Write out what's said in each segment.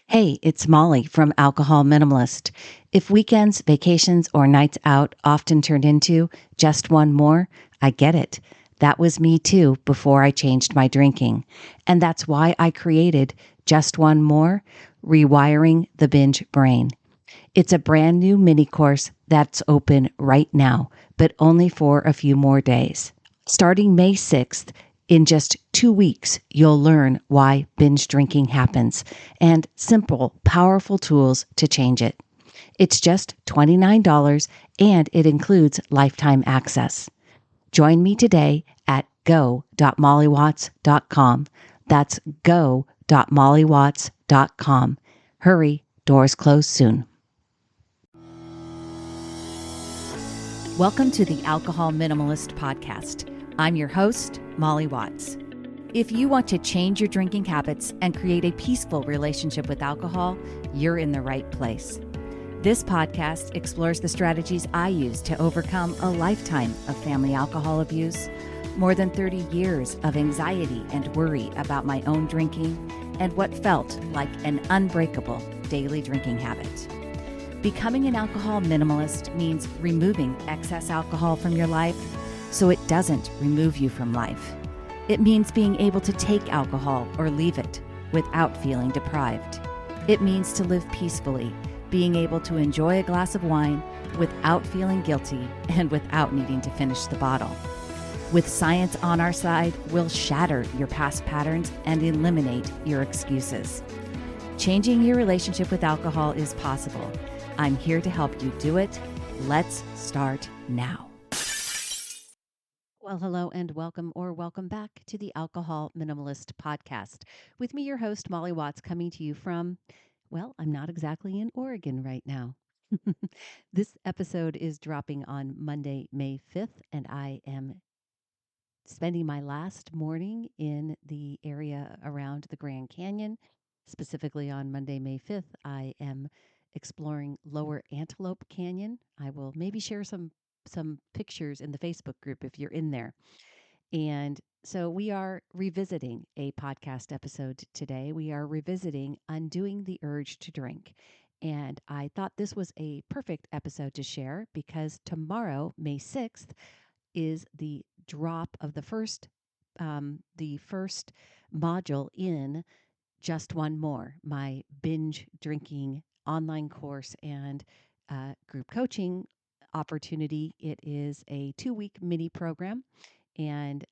Hey, it's Molly from Alcohol Minimalist. If weekends, vacations, or nights out often turned into just one more, I get it. That was me too before I changed my drinking. And that's why I created Just One More, Rewiring the Binge Brain. It's a brand new mini course that's open right now, but only for a few more days. Starting May 6th, in just 2 weeks, you'll learn why binge drinking happens and simple, powerful tools to change it. It's just $29 and it includes lifetime access. Join me today at go.mollywatts.com. That's go.mollywatts.com. Hurry, doors close soon. Welcome to the Alcohol Minimalist Podcast. I'm your host, Molly Watts. If you want to change your drinking habits and create a peaceful relationship with alcohol, you're in the right place. This podcast explores the strategies I use to overcome a lifetime of family alcohol abuse, more than 30 years of anxiety and worry about my own drinking, and what felt like an unbreakable daily drinking habit. Becoming an alcohol minimalist means removing excess alcohol from your life so it doesn't remove you from life. It means being able to take alcohol or leave it without feeling deprived. It means to live peacefully, being able to enjoy a glass of wine without feeling guilty and without needing to finish the bottle. With science on our side, we'll shatter your past patterns and eliminate your excuses. Changing your relationship with alcohol is possible. I'm here to help you do it. Let's start now. Well, hello and welcome back to the Alcohol Minimalist Podcast. With me, your host, Molly Watts, coming to you from, well, I'm not exactly in Oregon right now. This episode is dropping on Monday, May 5th, and I am spending my last morning in the area around the Grand Canyon. Specifically on Monday, May 5th, I am exploring Lower Antelope Canyon. I will maybe share some pictures in the Facebook group if you're in there. And so we are revisiting a podcast episode today. We are revisiting Undoing the Urge to Drink. And I thought this was a perfect episode to share because tomorrow, May 6th, is the drop of the first module in Just One More, my binge drinking online course and group coaching opportunity. It is a 2-week mini program, and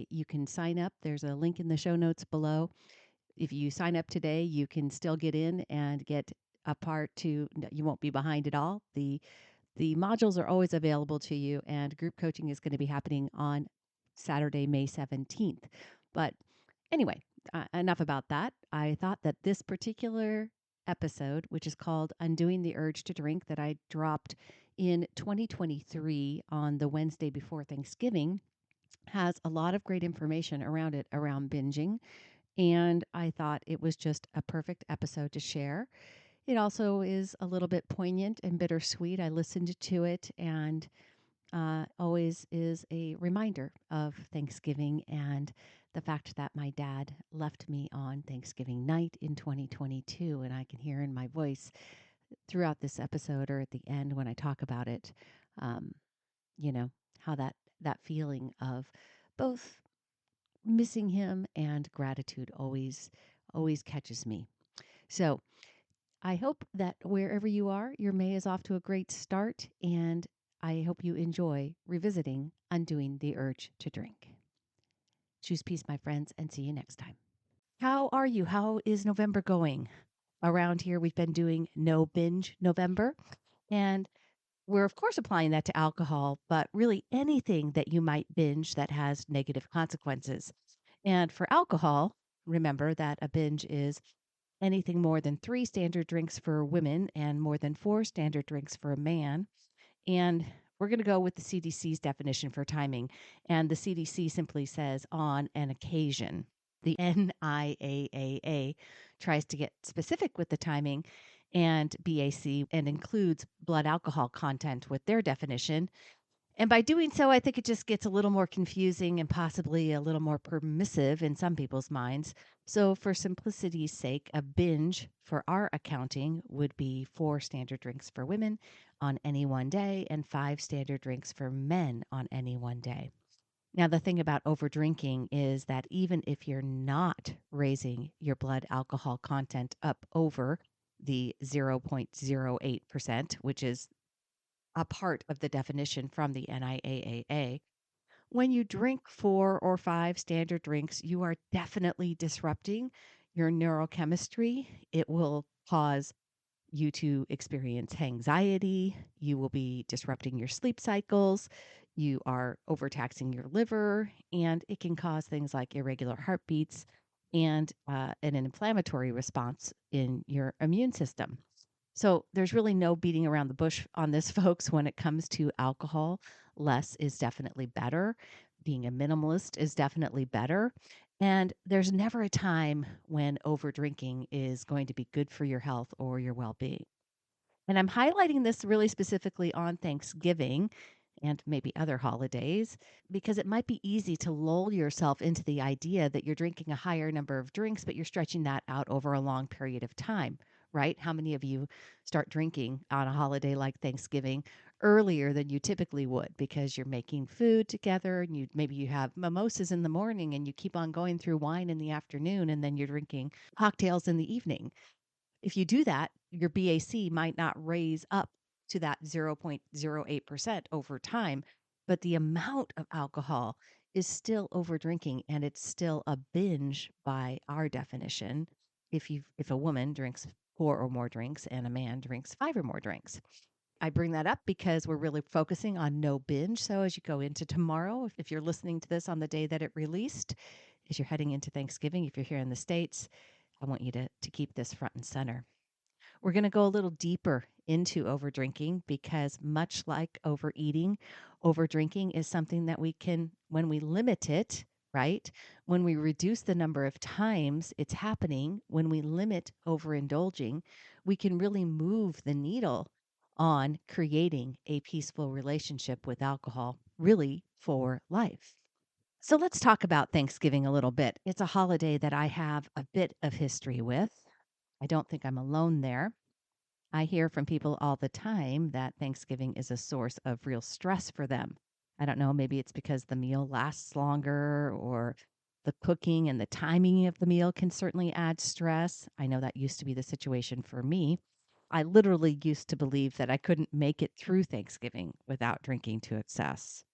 you can sign up. There's a link in the show notes below. If you sign up today, you can still get in and get a part two. You won't be behind at all. The modules are always available to you, and group coaching is going to be happening on Saturday, May 17th. But anyway, enough about that. I thought that this particular episode, which is called Undoing the Urge to Drink, that I dropped in 2023 on the Wednesday before Thanksgiving, has a lot of great information around it, around binging. And I thought it was just a perfect episode to share. It also is a little bit poignant and bittersweet. I listened to it, and always is a reminder of Thanksgiving and the fact that my dad left me on Thanksgiving night in 2022. And I can hear in my voice throughout this episode or at the end when I talk about it, how that feeling of both missing him and gratitude always catches me. So I hope that wherever you are, your May is off to a great start, and I hope you enjoy revisiting Undoing the Urge to Drink. Choose peace, my friends, and see you next time. How are you? How is November going? Around here, we've been doing No Binge November, and we're, of course, applying that to alcohol, but really anything that you might binge that has negative consequences. And for alcohol, remember that a binge is anything more than 3 standard drinks for women and more than 4 standard drinks for a man. And we're going to go with the CDC's definition for timing. And the CDC simply says on an occasion. The NIAAA tries to get specific with the timing, and BAC and includes blood alcohol content with their definition. And by doing so, I think it just gets a little more confusing and possibly a little more permissive in some people's minds. So, for simplicity's sake, a binge for our accounting would be 4 standard drinks for women on any one day and 5 standard drinks for men on any one day. Now, the thing about overdrinking is that even if you're not raising your blood alcohol content up over the 0.08%, which is a part of the definition from the NIAAA, when you drink 4 or 5 standard drinks, you are definitely disrupting your neurochemistry. It will cause you to experience anxiety. You will be disrupting your sleep cycles. You are overtaxing your liver, and it can cause things like irregular heartbeats and an inflammatory response in your immune system. So there's really no beating around the bush on this, folks, when it comes to alcohol. Less is definitely better. Being a minimalist is definitely better. And there's never a time when over drinking is going to be good for your health or your well being. And I'm highlighting this really specifically on Thanksgiving and maybe other holidays because it might be easy to lull yourself into the idea that you're drinking a higher number of drinks, but you're stretching that out over a long period of time, right? How many of you start drinking on a holiday like Thanksgiving earlier than you typically would because you're making food together and maybe you have mimosas in the morning and you keep on going through wine in the afternoon and then you're drinking cocktails in the evening. If you do that, your BAC might not raise up to that 0.08% over time, but the amount of alcohol is still over drinking and it's still a binge by our definition. If a woman drinks 4 or more drinks and a man drinks 5 or more drinks. I bring that up because we're really focusing on no binge. So as you go into tomorrow, if you're listening to this on the day that it released, as you're heading into Thanksgiving, if you're here in the States, I want you to keep this front and center. We're going to go a little deeper into overdrinking because, much like overeating, overdrinking is something that we can, when we limit it, right? When we reduce the number of times it's happening, when we limit overindulging, we can really move the needle on creating a peaceful relationship with alcohol, really for life. So let's talk about Thanksgiving a little bit. It's a holiday that I have a bit of history with. I don't think I'm alone there. I hear from people all the time that Thanksgiving is a source of real stress for them. I don't know, maybe it's because the meal lasts longer or the cooking and the timing of the meal can certainly add stress. I know that used to be the situation for me. I literally used to believe that I couldn't make it through Thanksgiving without drinking to excess.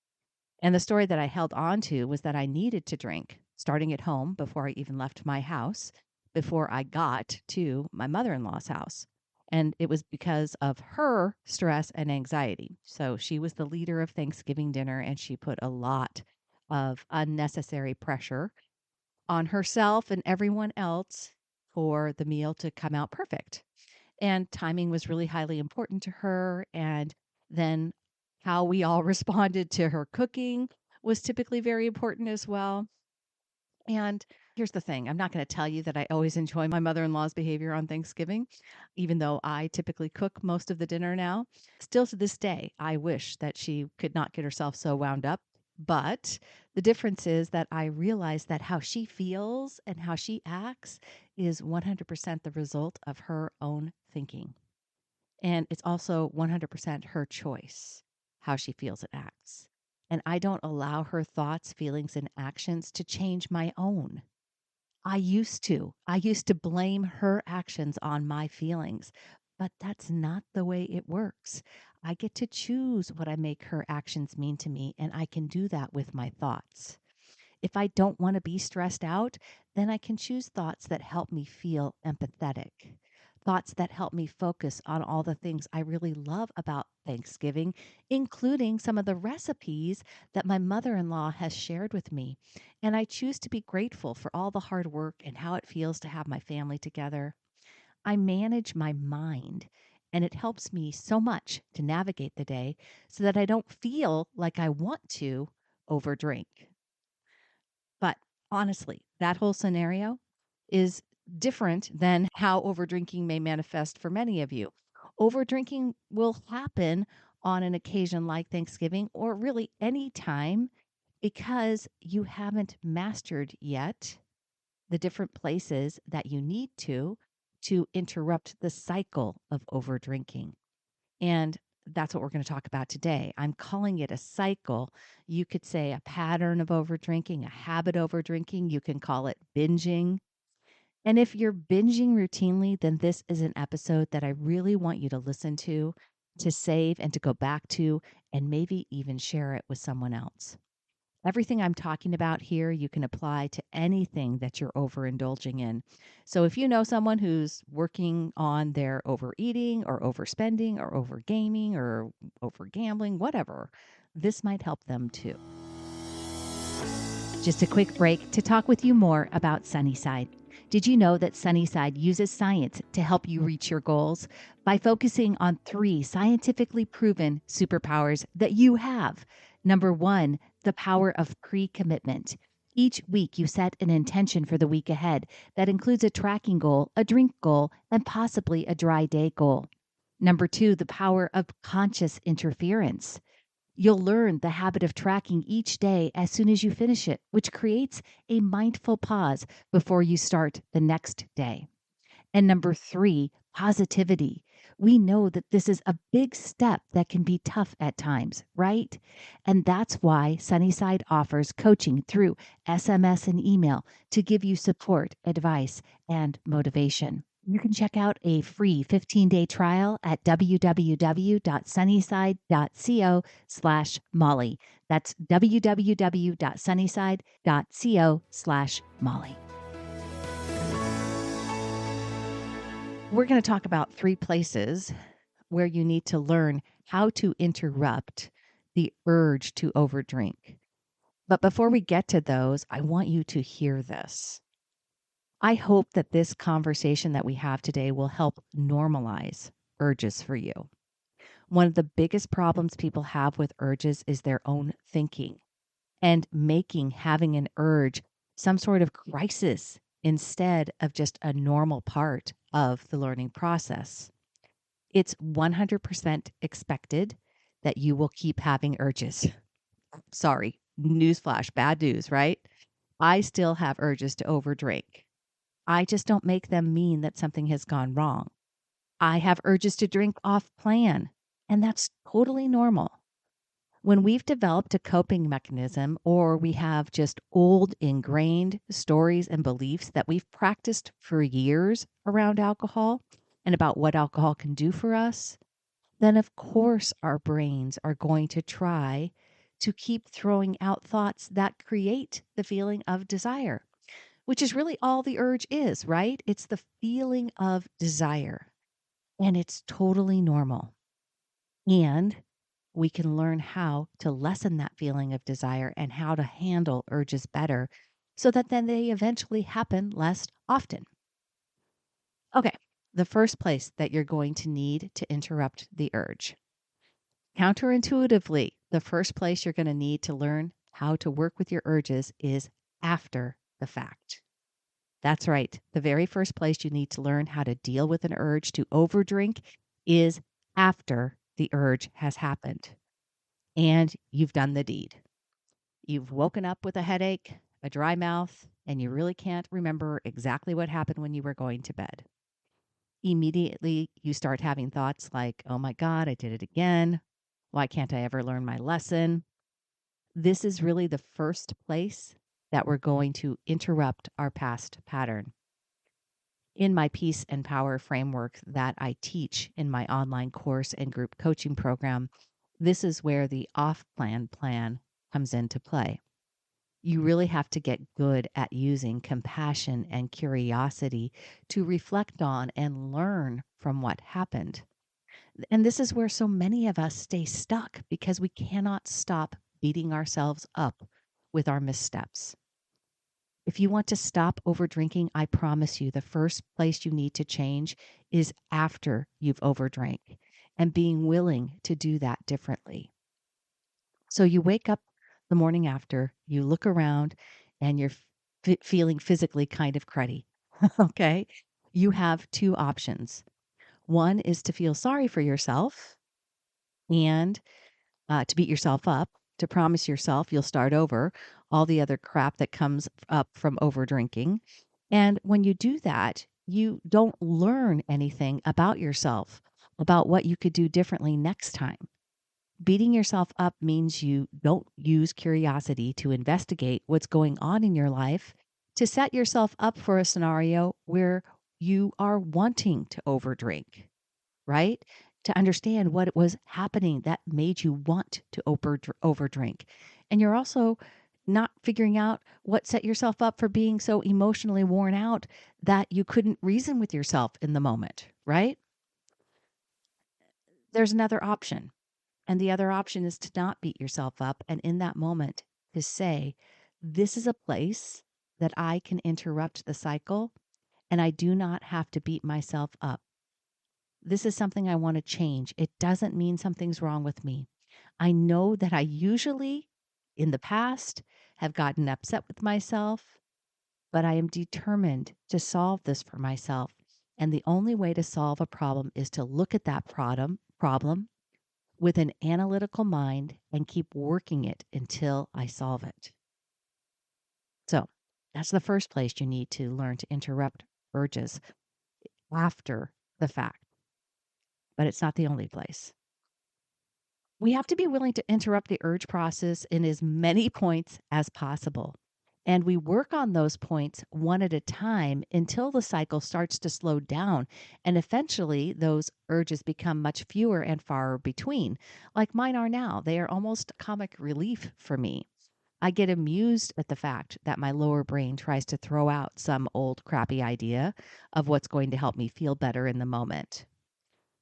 And the story that I held on to was that I needed to drink, starting at home before I even left my house, before I got to my mother in law's house. And it was because of her stress and anxiety. So she was the leader of Thanksgiving dinner, and she put a lot of unnecessary pressure on herself and everyone else for the meal to come out perfect. And timing was really highly important to her. And then how we all responded to her cooking was typically very important as well. And here's the thing, I'm not going to tell you that I always enjoy my mother in law's behavior on Thanksgiving, even though I typically cook most of the dinner now. Still to this day, I wish that she could not get herself so wound up. But the difference is that I realize that how she feels and how she acts is 100% the result of her own thinking. And it's also 100% her choice how she feels and acts. And I don't allow her thoughts, feelings, and actions to change my own. I used to. I used to blame her actions on my feelings, but that's not the way it works. I get to choose what I make her actions mean to me, and I can do that with my thoughts. If I don't want to be stressed out, then I can choose thoughts that help me feel empathetic, thoughts that help me focus on all the things I really love about Thanksgiving, including some of the recipes that my mother in law has shared with me. And I choose to be grateful for all the hard work and how it feels to have my family together. I manage my mind. And it helps me so much to navigate the day so that I don't feel like I want to overdrink. But honestly, that whole scenario is different than how overdrinking may manifest for many of you. Overdrinking will happen on an occasion like Thanksgiving or really any time because you haven't mastered yet the different places that you need to interrupt the cycle of overdrinking. And that's what we're going to talk about today. I'm calling it a cycle. You could say a pattern of overdrinking, a habit overdrinking. You can call it binging. And if you're binging routinely, then this is an episode that I really want you to listen to save and to go back to, and maybe even share it with someone else. Everything I'm talking about here, you can apply to anything that you're overindulging in. So if you know someone who's working on their overeating or overspending or overgaming or overgambling, whatever, this might help them too. Just a quick break to talk with you more about Sunnyside. Did you know that Sunnyside uses science to help you reach your goals by focusing on 3 scientifically proven superpowers that you have? Number 1, the power of pre-commitment. Each week, you set an intention for the week ahead that includes a tracking goal, a drink goal, and possibly a dry day goal. Number 2, the power of conscious interference. You'll learn the habit of tracking each day as soon as you finish it, which creates a mindful pause before you start the next day. And number 3, positivity. We know that this is a big step that can be tough at times, right? And that's why Sunnyside offers coaching through SMS and email to give you support, advice, and motivation. You can check out a free 15-day trial at www.sunnyside.co/Molly. That's www.sunnyside.co/Molly. We're going to talk about 3 places where you need to learn how to interrupt the urge to overdrink. But before we get to those, I want you to hear this. I hope that this conversation that we have today will help normalize urges for you. One of the biggest problems people have with urges is their own thinking and making having an urge some sort of crisis instead of just a normal part of the learning process. It's 100% expected that you will keep having urges. Sorry, newsflash, bad news, right? I still have urges to overdrink. I just don't make them mean that something has gone wrong. I have urges to drink off plan, and that's totally normal. When we've developed a coping mechanism or we have just old ingrained stories and beliefs that we've practiced for years around alcohol and about what alcohol can do for us, then of course our brains are going to try to keep throwing out thoughts that create the feeling of desire, which is really all the urge is, right? It's the feeling of desire, and it's totally normal. And we can learn how to lessen that feeling of desire and how to handle urges better so that then they eventually happen less often. Okay, the first place that you're going to need to interrupt the urge. Counterintuitively, the first place you're going to need to learn how to work with your urges is after the fact. That's right. The very first place you need to learn how to deal with an urge to overdrink is after the urge has happened and you've done the deed. You've woken up with a headache, a dry mouth, and you really can't remember exactly what happened when you were going to bed. Immediately, you start having thoughts like, oh my God, I did it again. Why can't I ever learn my lesson? This is really the first place that we're going to interrupt our past pattern. In my Peace and Power framework that I teach in my online course and group coaching program, this is where the off-plan plan comes into play. You really have to get good at using compassion and curiosity to reflect on and learn from what happened. And this is where so many of us stay stuck because we cannot stop beating ourselves up with our missteps. If you want to stop overdrinking, I promise you the first place you need to change is after you've overdrank and being willing to do that differently. So you wake up the morning after, you look around, and you're feeling physically kind of cruddy. Okay? You have 2 options. One is to feel sorry for yourself and to beat yourself up, to promise yourself you'll start over, all the other crap that comes up from over drinking. And when you do that, you don't learn anything about yourself, about what you could do differently next time. Beating yourself up means you don't use curiosity to investigate what's going on in your life, to set yourself up for a scenario where you are wanting to overdrink, right? To understand what it was happening that made you want to overdrink. And you're also not figuring out what set yourself up for being so emotionally worn out that you couldn't reason with yourself in the moment, right? There's another option. And the other option is to not beat yourself up. And in that moment, to say, this is a place that I can interrupt the cycle and I do not have to beat myself up. This is something I want to change. It doesn't mean something's wrong with me. I know that I usually, in the past, have gotten upset with myself, but I am determined to solve this for myself. And the only way to solve a problem is to look at that problem with an analytical mind and keep working it until I solve it. So that's the first place you need to learn to interrupt urges after the fact, but it's not the only place. We have to be willing to interrupt the urge process in as many points as possible. And we work on those points one at a time until the cycle starts to slow down. And eventually, those urges become much fewer and far between, like mine are now. They are almost comic relief for me. I get amused at the fact that my lower brain tries to throw out some old crappy idea of what's going to help me feel better in the moment.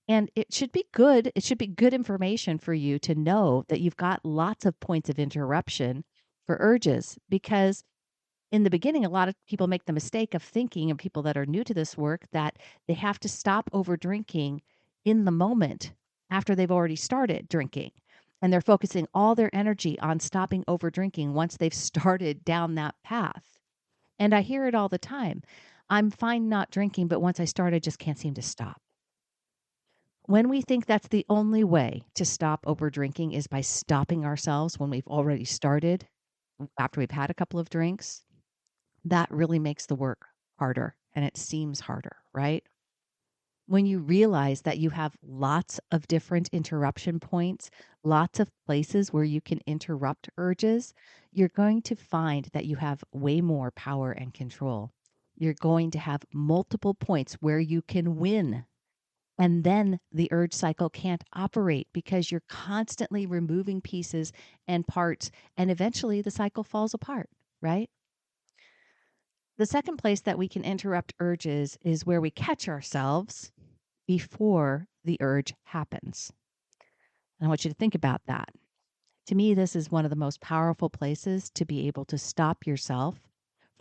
And it should be good. It should be good information for you to know that you've got lots of points of interruption for urges, because in the beginning, a lot of people make the mistake of thinking, and people that are new to this work, that they have to stop over drinking in the moment after they've already started drinking. And they're focusing all their energy on stopping over drinking once they've started down that path. And I hear it all the time. I'm fine not drinking, but once I start, I just can't seem to stop. When we think that's the only way to stop over drinking is by stopping ourselves when we've already started, after we've had a couple of drinks, that really makes the work harder and it seems harder, right? When you realize that you have lots of different interruption points, lots of places where you can interrupt urges, you're going to find that you have way more power and control. You're going to have multiple points where you can win. And then the urge cycle can't operate because you're constantly removing pieces and parts, and eventually the cycle falls apart, right? The second place that we can interrupt urges is where we catch ourselves before the urge happens. And I want you to think about that. To me, this is one of the most powerful places to be able to stop yourself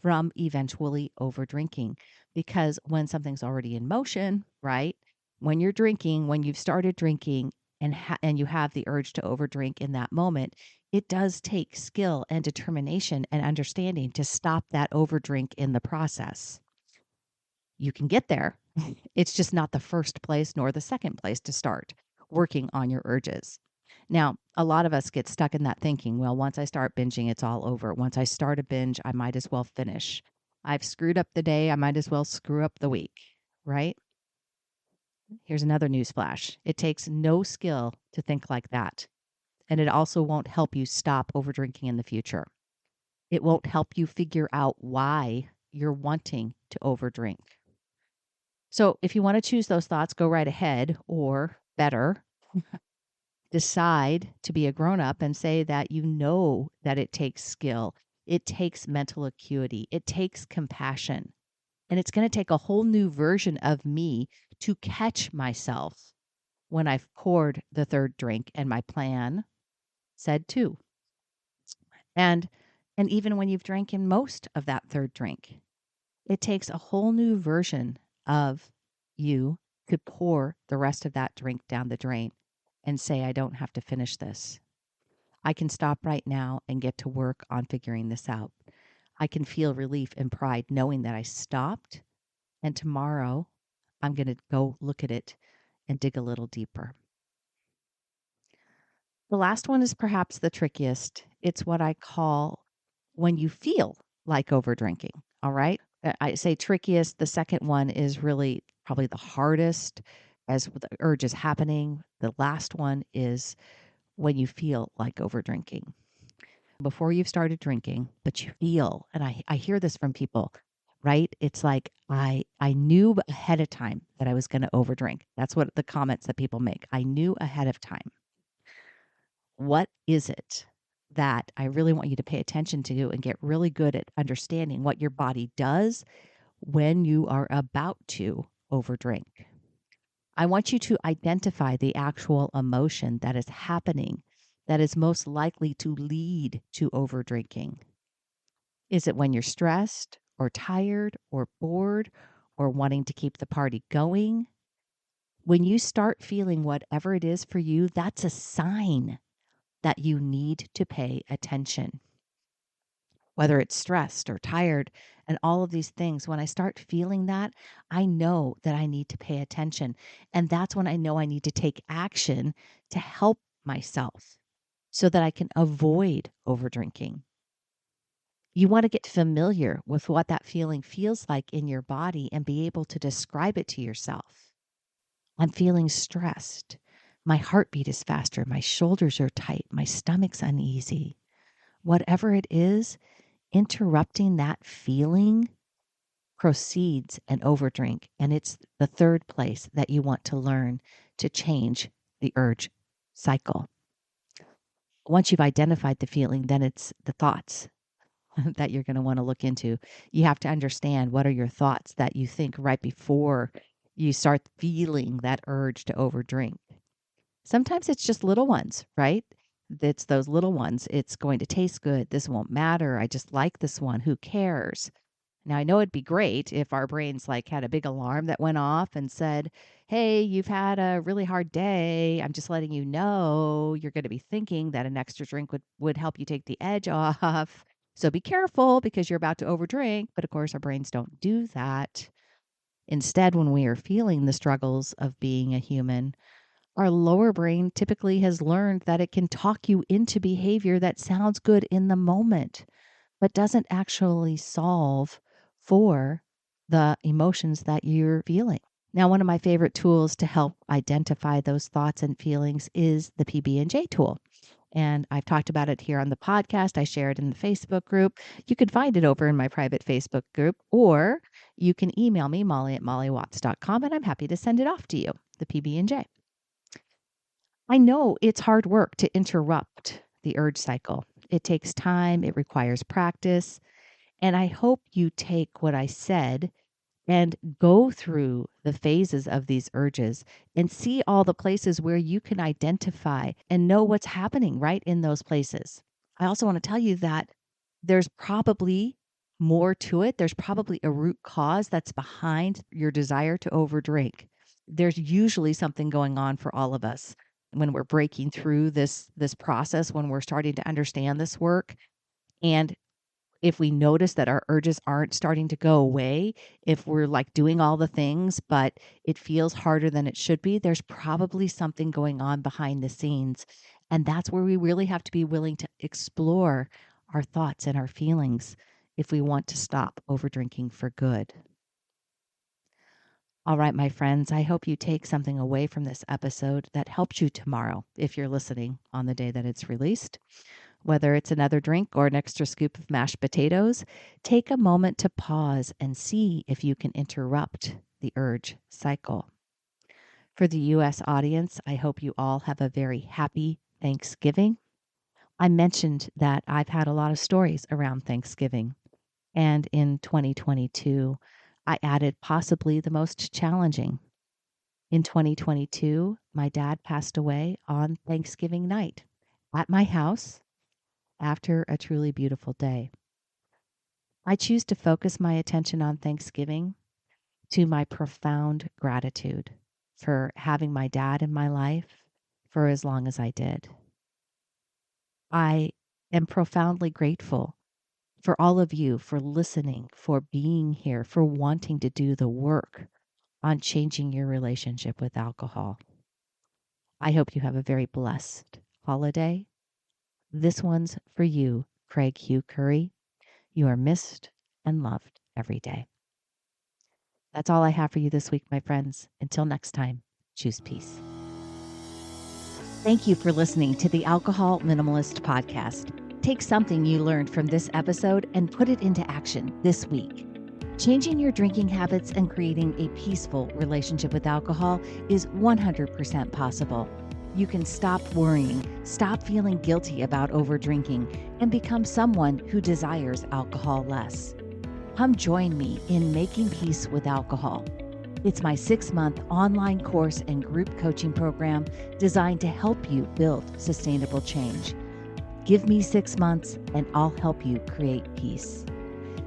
from eventually over drinking. Because when something's already in motion, right? When you're drinking, when you've started drinking and you have the urge to overdrink in that moment, it does take skill and determination and understanding to stop that overdrink in the process. You can get there. It's just not the first place nor the second place to start working on your urges. Now, a lot of us get stuck in that thinking, well, once I start binging, it's all over. Once I start a binge, I might as well finish. I've screwed up the day, I might as well screw up the week, right? Here's another news flash. It takes no skill to think like that. And it also won't help you stop overdrinking in the future. It won't help you figure out why you're wanting to overdrink. So if you want to choose those thoughts, go right ahead, or better, decide to be a grown up and say that you know that it takes skill, it takes mental acuity, it takes compassion. And it's going to take a whole new version of me to catch myself when I've poured the third drink and my plan said two. And even when you've drank in most of that third drink, it takes a whole new version of you to pour the rest of that drink down the drain and say, I don't have to finish this. I can stop right now and get to work on figuring this out. I can feel relief and pride knowing that I stopped, and tomorrow I'm going to go look at it and dig a little deeper. The last one is perhaps the trickiest. It's what I call when you feel like overdrinking. All right. I say trickiest. The second one is really probably the hardest as the urge is happening. The last one is when you feel like overdrinking. Before you've started drinking, but you feel, and I hear this from people, right? It's like I knew ahead of time that I was going to overdrink. That's what the comments that people make. I knew ahead of time. What is it that I really want you to pay attention to and get really good at understanding what your body does when you are about to overdrink? I want you to identify the actual emotion that is happening that is most likely to lead to overdrinking. Is it when you're stressed or tired or bored or wanting to keep the party going? When you start feeling whatever it is for you, that's a sign that you need to pay attention. Whether it's stressed or tired and all of these things, when I start feeling that, I know that I need to pay attention. And that's when I know I need to take action to help myself so that I can avoid overdrinking. You want to get familiar with what that feeling feels like in your body and be able to describe it to yourself. I'm feeling stressed. My heartbeat is faster. My shoulders are tight. My stomach's uneasy. Whatever it is, interrupting that feeling proceeds an overdrink. And it's the third place that you want to learn to change the urge cycle. Once you've identified the feeling, then it's the thoughts that you're going to want to look into. You have to understand what are your thoughts that you think right before you start feeling that urge to overdrink. Sometimes it's just little ones, right? It's those little ones. It's going to taste good. This won't matter. I just like this one. Who cares? Now, I know it'd be great if our brains like had a big alarm that went off and said, hey, you've had a really hard day. I'm just letting you know you're going to be thinking that an extra drink would help you take the edge off. So be careful because you're about to overdrink. But of course, our brains don't do that. Instead, when we are feeling the struggles of being a human, our lower brain typically has learned that it can talk you into behavior that sounds good in the moment, but doesn't actually solve for the emotions that you're feeling. Now, one of my favorite tools to help identify those thoughts and feelings is the PB&J tool. And I've talked about it here on the podcast. I share it in the Facebook group. You can find it over in my private Facebook group, or you can email me, molly@mollywatts.com, and I'm happy to send it off to you, the PB&J. I know it's hard work to interrupt the urge cycle. It takes time, it requires practice. And I hope you take what I said and go through the phases of these urges and see all the places where you can identify and know what's happening right in those places. I also want to tell you that there's probably more to it. There's probably a root cause that's behind your desire to overdrink. There's usually something going on for all of us when we're breaking through this process, when we're starting to understand this work. And if we notice that our urges aren't starting to go away, if we're like doing all the things, but it feels harder than it should be, there's probably something going on behind the scenes. And that's where we really have to be willing to explore our thoughts and our feelings if we want to stop overdrinking for good. All right, my friends, I hope you take something away from this episode that helps you tomorrow if you're listening on the day that it's released. Whether it's another drink or an extra scoop of mashed potatoes, take a moment to pause and see if you can interrupt the urge cycle. For the U.S. audience, I hope you all have a very happy Thanksgiving. I mentioned that I've had a lot of stories around Thanksgiving, and in 2022, I added possibly the most challenging. In 2022, my dad passed away on Thanksgiving night at my house after a truly beautiful day. I choose to focus my attention on Thanksgiving to my profound gratitude for having my dad in my life for as long as I did. I am profoundly grateful for all of you for listening, for being here, for wanting to do the work on changing your relationship with alcohol. I hope you have a very blessed, holiday, this one's for you, Craig Hugh Curry. You are missed and loved every day. That's all I have for you this week, my friends. Until next time, choose peace. Thank you for listening to the Alcohol Minimalist Podcast. Take something you learned from this episode and put it into action this week. Changing your drinking habits and creating a peaceful relationship with alcohol is 100% possible. You can stop worrying, stop feeling guilty about overdrinking, and become someone who desires alcohol less. Come join me in making peace with alcohol. It's my 6-month online course and group coaching program designed to help you build sustainable change. Give me 6 months and I'll help you create peace.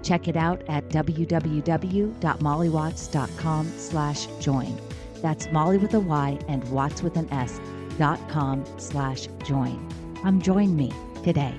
Check it out at www.mollywatts.com/join. That's Molly with a Y and Watts with an S.com/join. Come join me today.